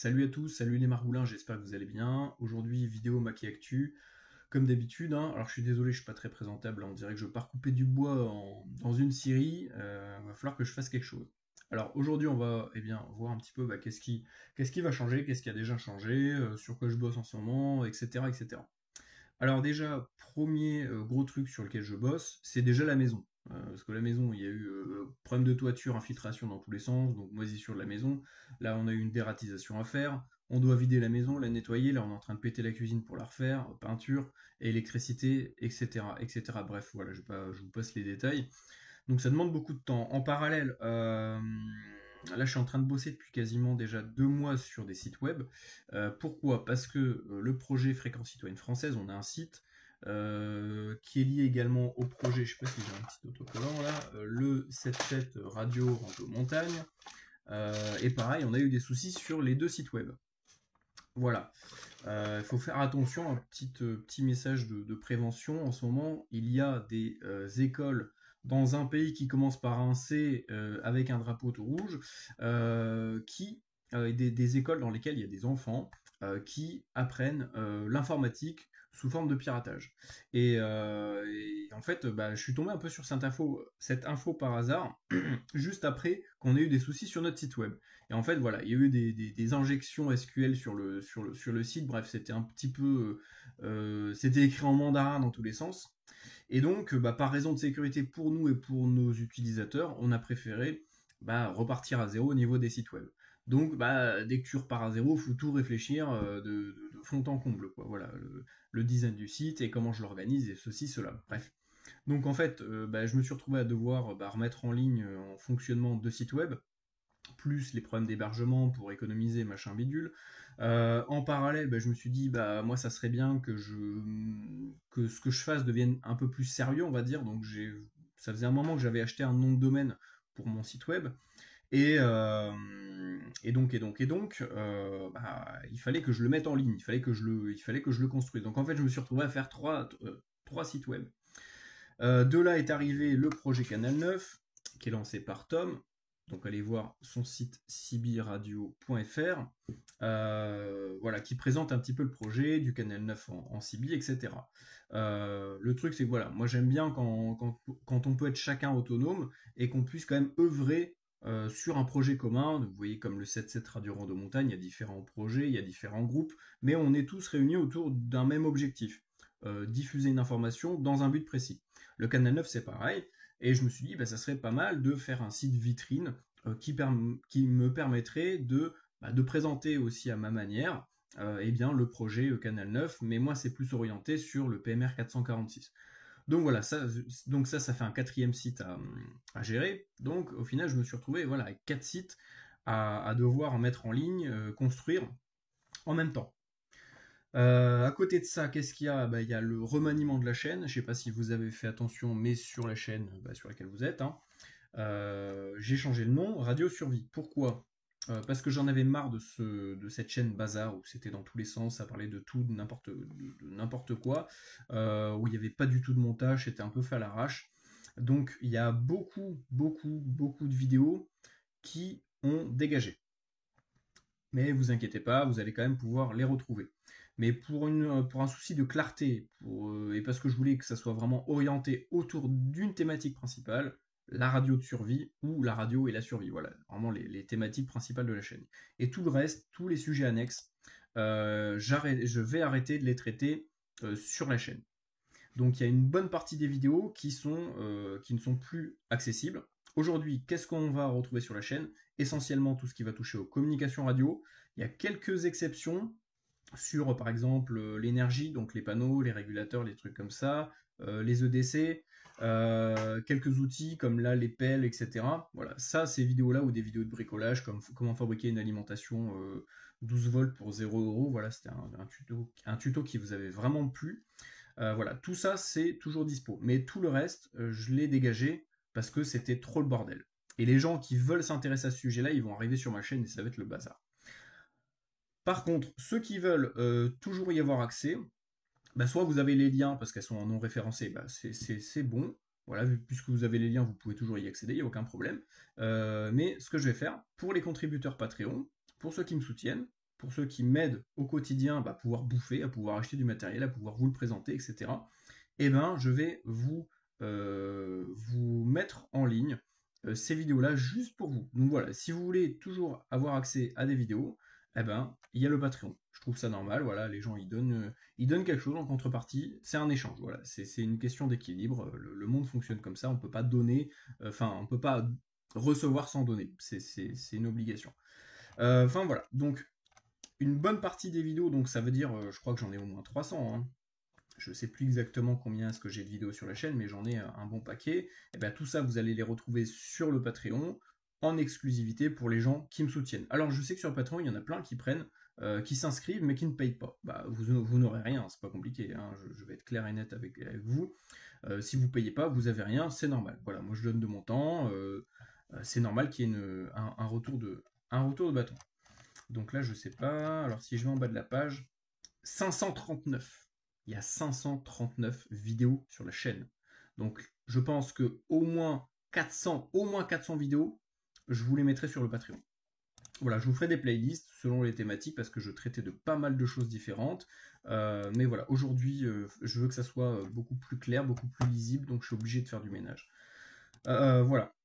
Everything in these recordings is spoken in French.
Salut à tous, salut les margoulins, j'espère que vous allez bien. Aujourd'hui, vidéo Maquis Actu, comme d'habitude, hein. Alors je suis désolé, je suis pas très présentable, on dirait que je pars couper du bois dans une scierie, va falloir que je fasse quelque chose. Alors aujourd'hui, on va voir un petit peu qu'est-ce qui va changer, qu'est-ce qui a déjà changé, sur quoi je bosse en ce moment, etc. etc. Alors déjà, premier gros truc sur lequel je bosse, c'est déjà la maison. Parce que la maison, il y a eu problème de toiture, infiltration dans tous les sens, donc moisissure de la maison. Là, on a eu une dératisation à faire. On doit vider la maison, la nettoyer. Là, on est en train de péter la cuisine pour la refaire, peinture, électricité, etc., etc. Bref, voilà, je vous passe les détails. Donc ça demande beaucoup de temps. En parallèle, là je suis en train de bosser depuis quasiment déjà 2 mois sur des sites web. Pourquoi? Parce que le projet Fréquence Citoyenne Française, on a un site qui est lié également au projet, je ne sais pas si j'ai un petit autocollant là, le 77 Radio Rando Montagne. Et pareil, on a eu des soucis sur les deux sites web. Voilà. Il faut faire attention, un petit message de prévention. En ce moment, il y a des écoles dans un pays qui commence par un C avec un drapeau tout rouge, des écoles dans lesquelles il y a des enfants qui apprennent l'informatique sous forme de piratage. Et en fait, je suis tombé un peu sur cette info par hasard, juste après qu'on ait eu des soucis sur notre site web. Et en fait, voilà, il y a eu des injections SQL sur le site. Bref, c'était un petit peu. C'était écrit en mandarin dans tous les sens. Et donc, par raison de sécurité pour nous et pour nos utilisateurs, on a préféré repartir à zéro au niveau des sites web. Donc, dès que tu repars à zéro, il faut tout réfléchir de fond en comble, quoi. Voilà, le design du site et comment je l'organise et ceci, cela. Bref. Donc, en fait, je me suis retrouvé à devoir remettre en ligne en fonctionnement deux sites web plus les problèmes d'hébergement pour économiser machin bidule. En parallèle, je me suis dit, moi, ça serait bien que ce que je fasse devienne un peu plus sérieux, on va dire. Donc, ça faisait un moment que j'avais acheté un nom de domaine pour mon site web. Et donc, il fallait que je le mette en ligne, il fallait que je le construise. Donc, en fait, je me suis retrouvé à faire trois sites web. De là est arrivé le projet Canal 9, qui est lancé par Tom. Donc allez voir son site cibiradio.fr, voilà, qui présente un petit peu le projet du Canal 9 en Cibi, etc. Le truc c'est que voilà, moi j'aime bien quand on peut être chacun autonome et qu'on puisse quand même œuvrer sur un projet commun. Vous voyez comme le 7-7 Radio Rando Montagne, il y a différents projets, il y a différents groupes, mais on est tous réunis autour d'un même objectif, diffuser une information dans un but précis. Le Canal 9 c'est pareil, et je me suis dit, ça serait pas mal de faire un site vitrine qui me permettrait de présenter aussi à ma manière le projet Canal 9, mais moi c'est plus orienté sur le PMR 446. Donc voilà, ça fait un quatrième site à gérer. Donc au final, je me suis retrouvé avec 4 sites à devoir mettre en ligne, construire en même temps. À côté de ça, qu'est-ce qu'il y a? Il y a le remaniement de la chaîne. Je ne sais pas si vous avez fait attention, mais sur la chaîne sur laquelle vous êtes, hein, j'ai changé le nom, Radio Survie. Pourquoi? Parce que j'en avais marre de cette chaîne bazar où c'était dans tous les sens, ça parlait de tout, de n'importe quoi, où il n'y avait pas du tout de montage, c'était un peu fait à l'arrache. Donc il y a beaucoup, beaucoup, beaucoup de vidéos qui ont dégagé. Mais vous inquiétez pas, vous allez quand même pouvoir les retrouver. Mais pour un souci de clarté, et parce que je voulais que ça soit vraiment orienté autour d'une thématique principale, la radio de survie ou la radio et la survie, voilà, vraiment les thématiques principales de la chaîne. Et tout le reste, tous les sujets annexes, je vais arrêter de les traiter sur la chaîne. Donc il y a une bonne partie des vidéos qui ne sont plus accessibles. Aujourd'hui, qu'est-ce qu'on va retrouver sur la chaîne? Essentiellement tout ce qui va toucher aux communications radio. Il y a quelques exceptions sur, par exemple, l'énergie, donc les panneaux, les régulateurs, les trucs comme ça, les EDC, quelques outils comme là les pelles, etc. Voilà, ça, ces vidéos-là ou des vidéos de bricolage comme comment fabriquer une alimentation 12 volts pour 0€. Voilà, c'était un tuto qui vous avait vraiment plu. Voilà, tout ça c'est toujours dispo. Mais tout le reste, je l'ai dégagé parce que c'était trop le bordel. Et les gens qui veulent s'intéresser à ce sujet-là, ils vont arriver sur ma chaîne et ça va être le bazar. Par contre, ceux qui veulent toujours y avoir accès, soit vous avez les liens parce qu'elles sont en non référencées, c'est bon. Voilà, puisque vous avez les liens, vous pouvez toujours y accéder, il n'y a aucun problème. Mais ce que je vais faire, pour les contributeurs Patreon, pour ceux qui me soutiennent, pour ceux qui m'aident au quotidien à pouvoir bouffer, à pouvoir acheter du matériel, à pouvoir vous le présenter, etc., eh ben, je vais vous mettre en ligne ces vidéos-là juste pour vous. Donc voilà, si vous voulez toujours avoir accès à des vidéos, eh ben, il y a le Patreon. Je trouve ça normal, voilà, les gens ils donnent quelque chose en contrepartie, c'est un échange, voilà, c'est une question d'équilibre, le monde fonctionne comme ça, on peut pas donner, on peut pas recevoir sans donner, c'est une obligation. Enfin voilà, donc une bonne partie des vidéos, donc ça veut dire, je crois que j'en ai au moins 300, hein. Je sais plus exactement combien est-ce que j'ai de vidéos sur la chaîne, mais j'en ai un bon paquet. Et bien tout ça, vous allez les retrouver sur le Patreon en exclusivité pour les gens qui me soutiennent. Alors je sais que sur le Patreon, il y en a plein qui prennent, qui s'inscrivent mais qui ne payent pas. Bah, vous n'aurez rien, c'est pas compliqué, hein, je vais être clair et net avec vous. Si vous payez pas, vous avez rien, c'est normal. Voilà, moi je donne de mon temps, c'est normal qu'il y ait un retour de bâton. Donc là, je sais pas, alors si je vais en bas de la page, 539. Il y a 539 vidéos sur la chaîne. Donc je pense que au moins 400 vidéos, je vous les mettrai sur le Patreon. Voilà, je vous ferai des playlists selon les thématiques parce que je traitais de pas mal de choses différentes. Mais voilà, aujourd'hui, je veux que ça soit beaucoup plus clair, beaucoup plus lisible, donc je suis obligé de faire du ménage. Voilà.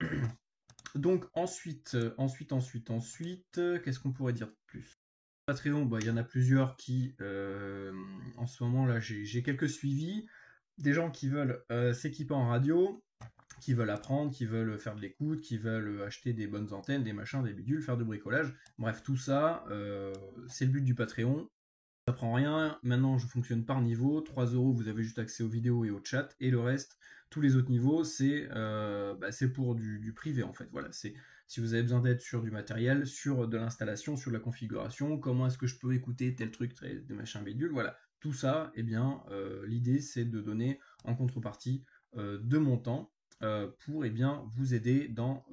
Donc ensuite, qu'est-ce qu'on pourrait dire de plus ? Patreon, il y en a plusieurs qui, en ce moment là, j'ai quelques suivis, des gens qui veulent s'équiper en radio, qui veulent apprendre, qui veulent faire de l'écoute, qui veulent acheter des bonnes antennes, des machins, des bidules, faire du bricolage. Bref, tout ça, c'est le but du Patreon. Ça prend rien, maintenant je fonctionne par niveau, 3 €, vous avez juste accès aux vidéos et au chat, et le reste, tous les autres niveaux, c'est pour du privé en fait. Voilà, c'est si vous avez besoin d'aide sur du matériel, sur de l'installation, sur la configuration, comment est-ce que je peux écouter tel truc, des machins bidules, voilà. Tout ça, eh bien, l'idée c'est de donner en contrepartie de mon temps pour vous aider dans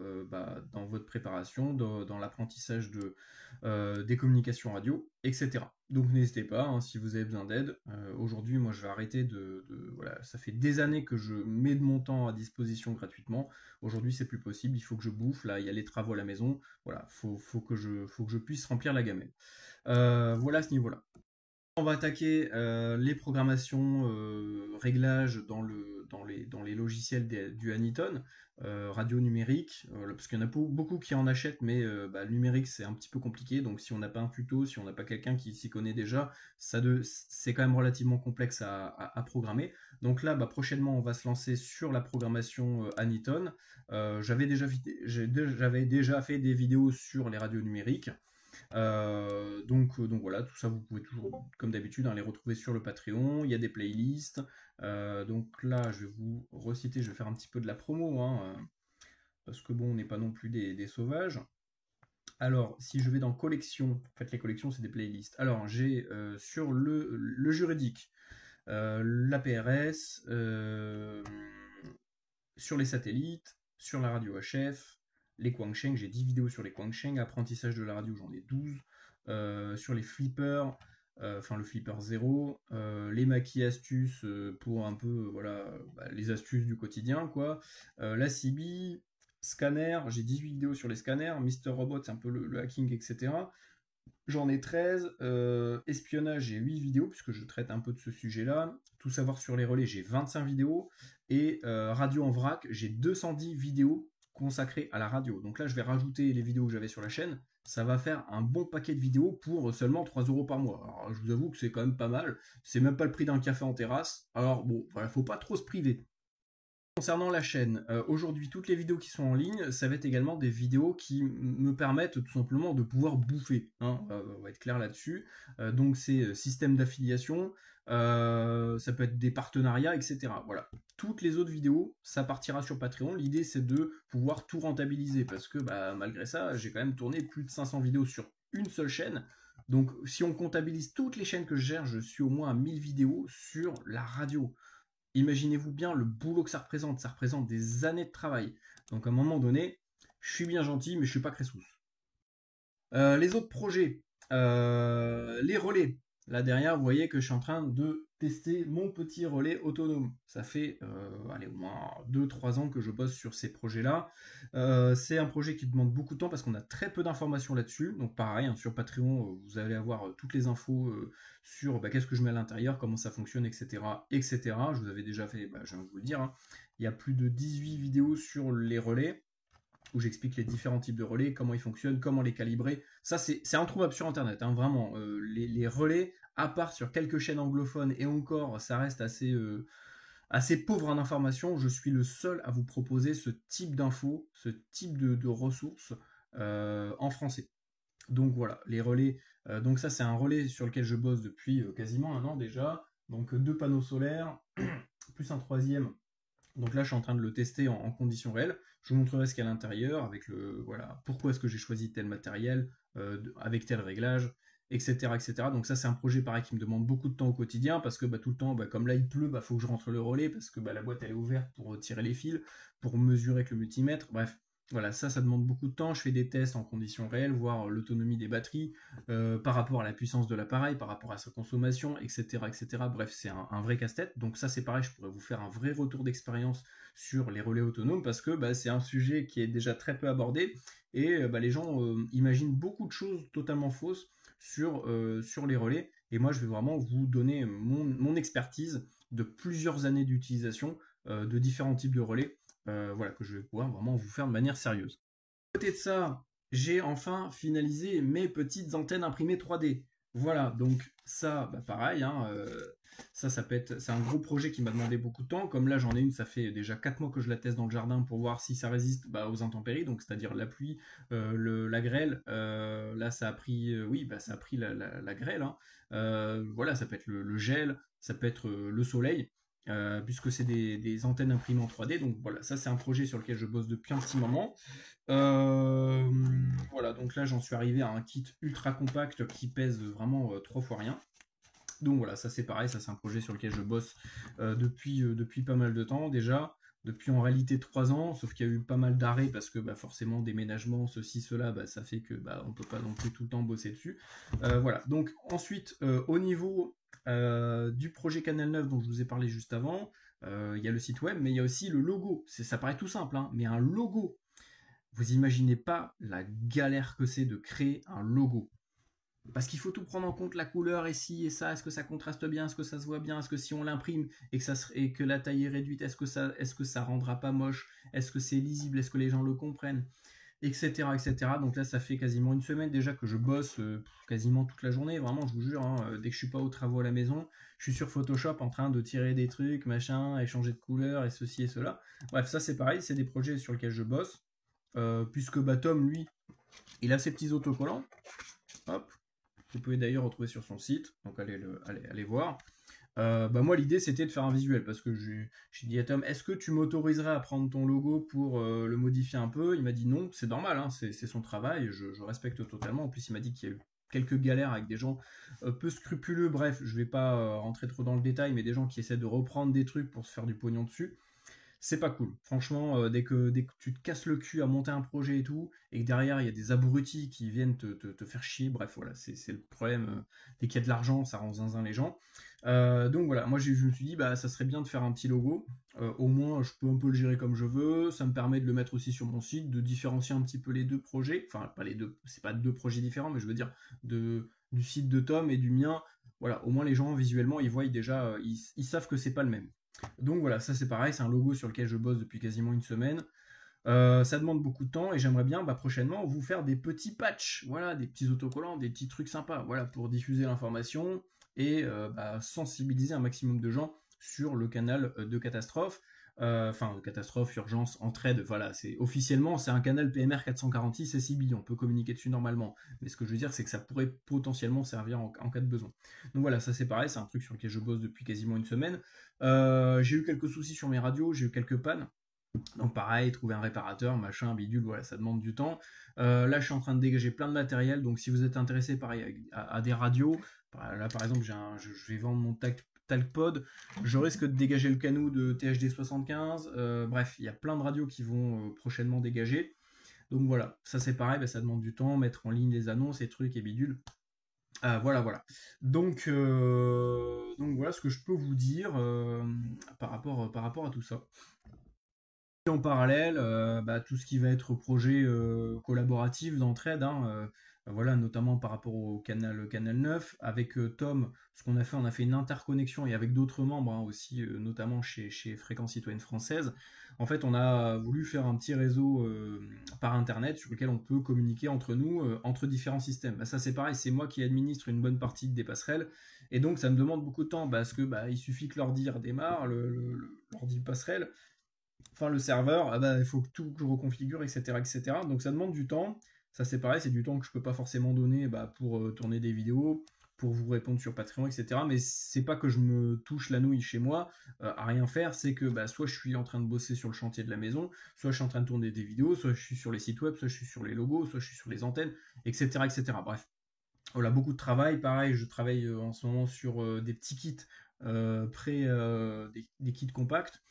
votre préparation, dans l'apprentissage des communications radio, etc. Donc n'hésitez pas, hein, si vous avez besoin d'aide. Aujourd'hui, moi je vais arrêter voilà, ça fait des années que je mets de mon temps à disposition gratuitement. Aujourd'hui, c'est plus possible, il faut que je bouffe, là, il y a les travaux à la maison, voilà, faut que je puisse remplir la gamelle. Voilà à ce niveau-là. On va attaquer les programmations, réglages dans les logiciels du Anyton, radio numérique, parce qu'il y en a beaucoup qui en achètent, mais le numérique c'est un petit peu compliqué, donc si on n'a pas un tuto, si on n'a pas quelqu'un qui s'y connaît déjà, c'est quand même relativement complexe à programmer. Donc là, prochainement, on va se lancer sur la programmation Anyton. J'avais déjà fait des vidéos sur les radios numériques. Donc voilà, tout ça vous pouvez toujours, comme d'habitude, les retrouver sur le Patreon. Il y a des playlists. Donc là, je vais vous reciter, je vais faire un petit peu de la promo, hein, parce que bon, on n'est pas non plus des sauvages. Alors, si je vais dans collection, en fait les collections c'est des playlists. Alors j'ai sur le juridique, la PRS, sur les satellites, sur la radio HF, les Quansheng, j'ai 10 vidéos sur les Quansheng, apprentissage de la radio, j'en ai 12, sur les flippers, le flipper 0, les maquis astuces pour un peu, les astuces du quotidien, quoi, la CB, scanner, j'ai 18 vidéos sur les scanners, Mister Robot, c'est un peu le hacking, etc. J'en ai 13, espionnage, j'ai 8 vidéos, puisque je traite un peu de ce sujet-là. Tout savoir sur les relais, j'ai 25 vidéos. Et radio en vrac, j'ai 210 vidéos consacrées à la radio. Donc là, je vais rajouter les vidéos que j'avais sur la chaîne. Ça va faire un bon paquet de vidéos pour seulement 3 € par mois. Alors, je vous avoue que c'est quand même pas mal. C'est même pas le prix d'un café en terrasse. Alors bon, voilà, faut pas trop se priver. Concernant la chaîne, aujourd'hui, toutes les vidéos qui sont en ligne, ça va être également des vidéos qui me permettent tout simplement de pouvoir bouffer, hein, on va être clair là-dessus. Donc c'est système d'affiliation, ça peut être des partenariats, etc. Voilà. Toutes les autres vidéos, ça partira sur Patreon. L'idée c'est de pouvoir tout rentabiliser parce que malgré ça, j'ai quand même tourné plus de 500 vidéos sur une seule chaîne. Donc si on comptabilise toutes les chaînes que je gère, je suis au moins à 1000 vidéos sur la radio. Imaginez-vous bien le boulot que ça représente des années de travail. Donc à un moment donné, je suis bien gentil, mais je suis pas Cressous. Les autres projets, les relais. là derrière, vous voyez que je suis en train de tester mon petit relais autonome. Ça fait allez, au moins 2-3 ans que je bosse sur ces projets-là. C'est un projet qui demande beaucoup de temps parce qu'on a très peu d'informations là-dessus. Donc pareil, hein, sur Patreon, vous allez avoir toutes les infos sur qu'est-ce que je mets à l'intérieur, comment ça fonctionne, etc. etc. Je vous avais déjà fait, je viens de vous le dire, hein, il y a plus de 18 vidéos sur les relais où j'explique les différents types de relais, comment ils fonctionnent, comment les calibrer. Ça, c'est introuvable sur Internet, hein, vraiment. Les relais, à part sur quelques chaînes anglophones, et encore, ça reste assez pauvre en information. Je suis le seul à vous proposer ce type d'infos, ce type de ressources en français. Donc voilà, les relais. Donc ça, c'est un relais sur lequel je bosse depuis quasiment un an déjà. Donc 2 panneaux solaires, plus un troisième. Donc là, je suis en train de le tester en conditions réelles. Je vous montrerai ce qu'il y a à l'intérieur, avec voilà, pourquoi est-ce que j'ai choisi tel matériel, avec tel réglage, etc., etc. Donc ça, c'est un projet pareil qui me demande beaucoup de temps au quotidien, parce que tout le temps, comme là il pleut, faut que je rentre le relais, parce que la boîte elle est ouverte pour tirer les fils, pour mesurer avec le multimètre. Bref, voilà, ça demande beaucoup de temps. Je fais des tests en conditions réelles, voir l'autonomie des batteries, par rapport à la puissance de l'appareil, par rapport à sa consommation, etc. etc. Bref, c'est un vrai casse-tête. Donc ça, c'est pareil, je pourrais vous faire un vrai retour d'expérience sur les relais autonomes, parce que c'est un sujet qui est déjà très peu abordé, et les gens imaginent beaucoup de choses totalement fausses sur les relais. Et moi, je vais vraiment vous donner mon expertise de plusieurs années d'utilisation de différents types de relais, voilà, que je vais pouvoir vraiment vous faire de manière sérieuse. À côté de ça, j'ai enfin finalisé mes petites antennes imprimées 3D. Voilà, donc ça, pareil, hein, ça peut être, c'est un gros projet qui m'a demandé beaucoup de temps. Comme là, j'en ai une, ça fait déjà 4 mois que je la teste dans le jardin pour voir si ça résiste aux intempéries, donc c'est-à-dire la pluie, la grêle. Là, ça a pris, oui, ça a pris la grêle, hein. Voilà, ça peut être le gel, ça peut être le soleil. Puisque c'est des antennes imprimées en 3D, donc voilà, ça c'est un projet sur lequel je bosse depuis un petit moment. Euh, voilà, donc là j'en suis arrivé à un kit ultra compact qui pèse vraiment 3 fois rien. Donc voilà, ça c'est pareil, ça c'est un projet sur lequel je bosse depuis pas mal de temps déjà, depuis en réalité 3 ans, sauf qu'il y a eu pas mal d'arrêts parce que forcément déménagement, ceci, cela, ça fait que on peut pas non plus tout le temps bosser dessus. Voilà, donc ensuite au niveau du projet Canal 9 dont je vous ai parlé juste avant, il y a le site web, mais il y a aussi le logo. Ça paraît tout simple, hein, mais un logo, vous imaginez pas la galère que c'est de créer un logo. Parce qu'il faut tout prendre en compte, la couleur et ci et ça, est-ce que ça contraste bien, est-ce que ça se voit bien, est-ce que si on l'imprime et que la taille est réduite, est-ce que ça rendra pas moche, est-ce que c'est lisible, est-ce que les gens le comprennent, etc., etc. Donc là, ça fait quasiment une semaine déjà que je bosse quasiment toute la journée, vraiment, je vous jure, hein, dès que je suis pas aux travaux à la maison, je suis sur Photoshop en train de tirer des trucs, machin, échanger de couleurs et ceci et cela. Bref, ça c'est pareil, c'est des projets sur lesquels je bosse, puisque Tom, lui, il a ses petits autocollants, hop, vous pouvez d'ailleurs retrouver sur son site, donc allez voir. Moi, l'idée, c'était de faire un visuel, parce que j'ai dit à Tom, est-ce que tu m'autoriserais à prendre ton logo pour le modifier un peu? Il m'a dit non, c'est normal, hein, c'est son travail, je respecte totalement. En plus, il m'a dit qu'il y a eu quelques galères avec des gens peu scrupuleux, bref, je vais pas rentrer trop dans le détail, mais des gens qui essaient de reprendre des trucs pour se faire du pognon dessus. C'est pas cool. Franchement, dès que tu te casses le cul à monter un projet et tout, et que derrière il y a des abrutis qui viennent te faire chier, bref, voilà, c'est le problème. Dès qu'il y a de l'argent, ça rend zinzin les gens. Donc voilà, moi je me suis dit, ça serait bien de faire un petit logo. Au moins, je peux un peu le gérer comme je veux. Ça me permet de le mettre aussi sur mon site, de différencier un petit peu les deux projets. Enfin, pas les deux, c'est pas 2 projets différents, mais je veux dire du site de Tom et du mien. Voilà, au moins les gens visuellement, ils voient déjà, ils savent que c'est pas le même. Donc voilà, ça c'est pareil, c'est un logo sur lequel je bosse depuis quasiment une semaine. Ça demande beaucoup de temps et j'aimerais bien prochainement vous faire des petits patchs, voilà, des petits autocollants, des petits trucs sympas, voilà, pour diffuser l'information et sensibiliser un maximum de gens sur le canal de catastrophe. Enfin, catastrophe, urgence, entraide, voilà, officiellement c'est un canal PMR 446 SIB, on peut communiquer dessus normalement, mais ce que je veux dire c'est que ça pourrait potentiellement servir en cas de besoin. Donc voilà, ça c'est pareil, c'est un truc sur lequel je bosse depuis quasiment une semaine. J'ai eu quelques soucis sur mes radios, j'ai eu quelques pannes, donc pareil, trouver un réparateur, machin, bidule, voilà, ça demande du temps. Là, je suis en train de dégager plein de matériel, donc si vous êtes intéressé pareil à des radios, là par exemple, je vais vendre mon TalkPod, je risque de dégager le canot de THD 75. Bref, il y a plein de radios qui vont prochainement dégager. Donc voilà, ça c'est pareil, ça demande du temps, mettre en ligne les annonces et trucs et bidules. Voilà. Donc voilà ce que je peux vous dire par rapport à tout ça. Et en parallèle, tout ce qui va être projet collaboratif d'entraide, hein, voilà, notamment par rapport au canal 9, avec Tom, ce qu'on a fait, on a fait une interconnexion et avec d'autres membres hein, aussi, notamment chez Fréquence Citoyenne Française. En fait, on a voulu faire un petit réseau par internet sur lequel on peut communiquer entre nous, entre différents systèmes. Ça c'est pareil, c'est moi qui administre une bonne partie des passerelles, et donc ça me demande beaucoup de temps parce que il suffit que l'ordi redémarre, l'ordi passerelle, enfin le serveur, il faut que tout que je reconfigure, etc., etc. Donc ça demande du temps. Ça c'est pareil, c'est du temps que je peux pas forcément donner pour tourner des vidéos, pour vous répondre sur Patreon, etc. Mais c'est pas que je me touche la nouille chez moi à rien faire, c'est que soit je suis en train de bosser sur le chantier de la maison, soit je suis en train de tourner des vidéos, soit je suis sur les sites web, soit je suis sur les logos, soit je suis sur les antennes, etc., etc. Bref, voilà, beaucoup de travail. Pareil, je travaille en ce moment sur des petits kits des kits compacts.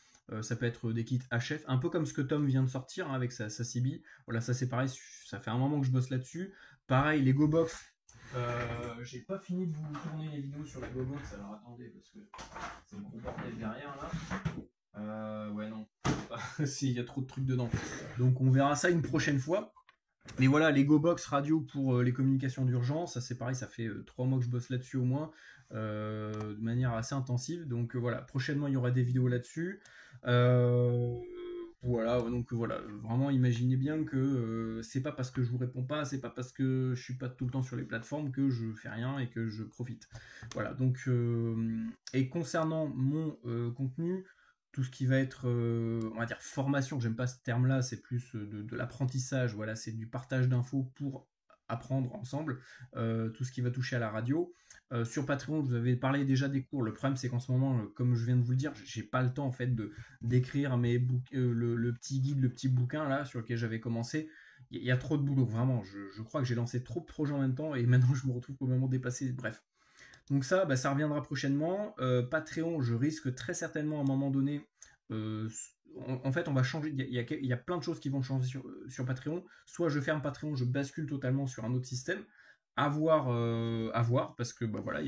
Ça peut être des kits HF, un peu comme ce que Tom vient de sortir hein, avec sa CB. Voilà, ça c'est pareil, ça fait un moment que je bosse là-dessus. Pareil, les GoBox. J'ai pas fini de vous tourner les vidéos sur les GoBox, alors attendez, parce que c'est le gros bordel derrière là. Ouais, non, il y a trop de trucs dedans. Donc on verra ça une prochaine fois. Mais voilà, les GoBox radio pour les communications d'urgence, ça c'est pareil, ça fait 3 mois que je bosse là-dessus au moins, de manière assez intensive. Donc voilà, prochainement il y aura des vidéos là-dessus. Voilà, donc voilà, vraiment imaginez bien que c'est pas parce que je vous réponds pas, c'est pas parce que je suis pas tout le temps sur les plateformes que je fais rien et que je profite. Voilà, donc et concernant mon contenu, tout ce qui va être, on va dire formation, j'aime pas ce terme-là, c'est plus de l'apprentissage, voilà, c'est du partage d'infos pour apprendre ensemble, tout ce qui va toucher à la radio. Sur Patreon, je vous avais parlé déjà des cours. Le problème, c'est qu'en ce moment, comme je viens de vous le dire, j'ai pas le temps en fait d'écrire le petit guide, le petit bouquin là sur lequel j'avais commencé. Il y a trop de boulot, vraiment. Je crois que j'ai lancé trop de projets en même temps et maintenant je me retrouve au moment dépassé. Bref. Donc ça reviendra prochainement. Patreon, je risque très certainement à un moment donné. En fait, on va changer. Il y a plein de choses qui vont changer sur Patreon. Soit je ferme Patreon, je bascule totalement sur un autre système. À voir, parce que voilà,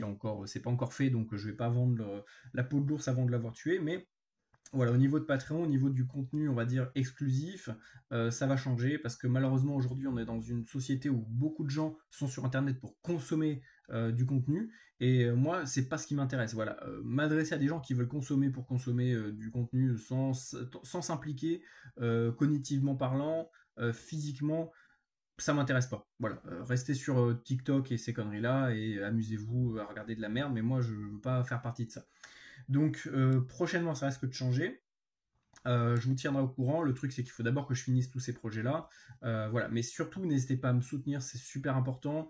c'est pas encore fait, donc je vais pas vendre la peau de l'ours avant de l'avoir tué. Mais voilà, au niveau de Patreon, au niveau du contenu, on va dire exclusif, ça va changer parce que malheureusement aujourd'hui on est dans une société où beaucoup de gens sont sur Internet pour consommer du contenu et moi c'est pas ce qui m'intéresse. Voilà, m'adresser à des gens qui veulent consommer pour consommer du contenu sans s'impliquer cognitivement parlant, physiquement, ça m'intéresse pas. Voilà, restez sur TikTok et ces conneries là et amusez-vous à regarder de la merde, mais moi je veux pas faire partie de ça. Donc prochainement, ça risque de changer. Je vous tiendrai au courant. Le truc, c'est qu'il faut d'abord que je finisse tous ces projets-là. Voilà. Mais surtout, n'hésitez pas à me soutenir, c'est super important.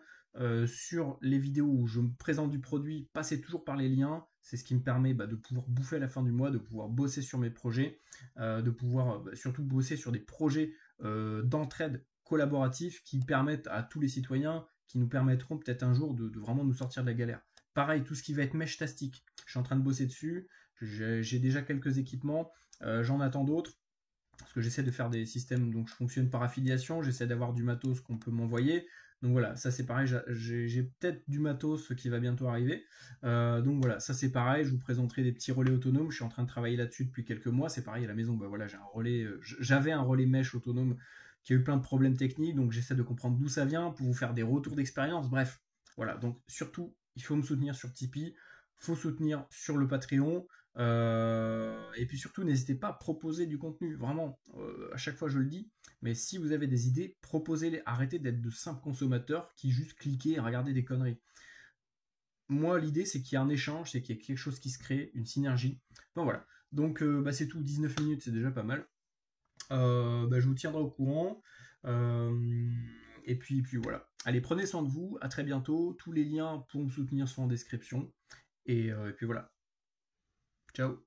Sur les vidéos où je me présente du produit, passez toujours par les liens. C'est ce qui me permet de pouvoir bouffer à la fin du mois, de pouvoir bosser sur mes projets, de pouvoir surtout bosser sur des projets d'entraide collaboratifs qui permettent à tous les citoyens, qui nous permettront peut-être un jour de vraiment nous sortir de la galère. Pareil, tout ce qui va être mèche tastique, je suis en train de bosser dessus. J'ai déjà quelques équipements, j'en attends d'autres. Parce que j'essaie de faire des systèmes, donc je fonctionne par affiliation, j'essaie d'avoir du matos qu'on peut m'envoyer. Donc voilà, ça c'est pareil, j'ai peut-être du matos qui va bientôt arriver. Donc voilà, ça c'est pareil, je vous présenterai des petits relais autonomes. Je suis en train de travailler là-dessus depuis quelques mois. C'est pareil à la maison, voilà, j'avais un relais mesh autonome qui a eu plein de problèmes techniques, donc j'essaie de comprendre d'où ça vient pour vous faire des retours d'expérience. Bref, voilà, donc surtout, il faut me soutenir sur Tipeee, faut soutenir sur le Patreon. Et puis surtout, n'hésitez pas à proposer du contenu. Vraiment, à chaque fois je le dis, mais si vous avez des idées, proposez-les. Arrêtez d'être de simples consommateurs qui juste cliquez et regardez des conneries. Moi, l'idée, c'est qu'il y ait un échange, c'est qu'il y ait quelque chose qui se crée, une synergie. Bon, voilà. Donc, c'est tout. 19 minutes, c'est déjà pas mal. Je vous tiendrai au courant. Et puis voilà. Allez, prenez soin de vous. À très bientôt. Tous les liens pour me soutenir sont en description. Et puis voilà. Ciao.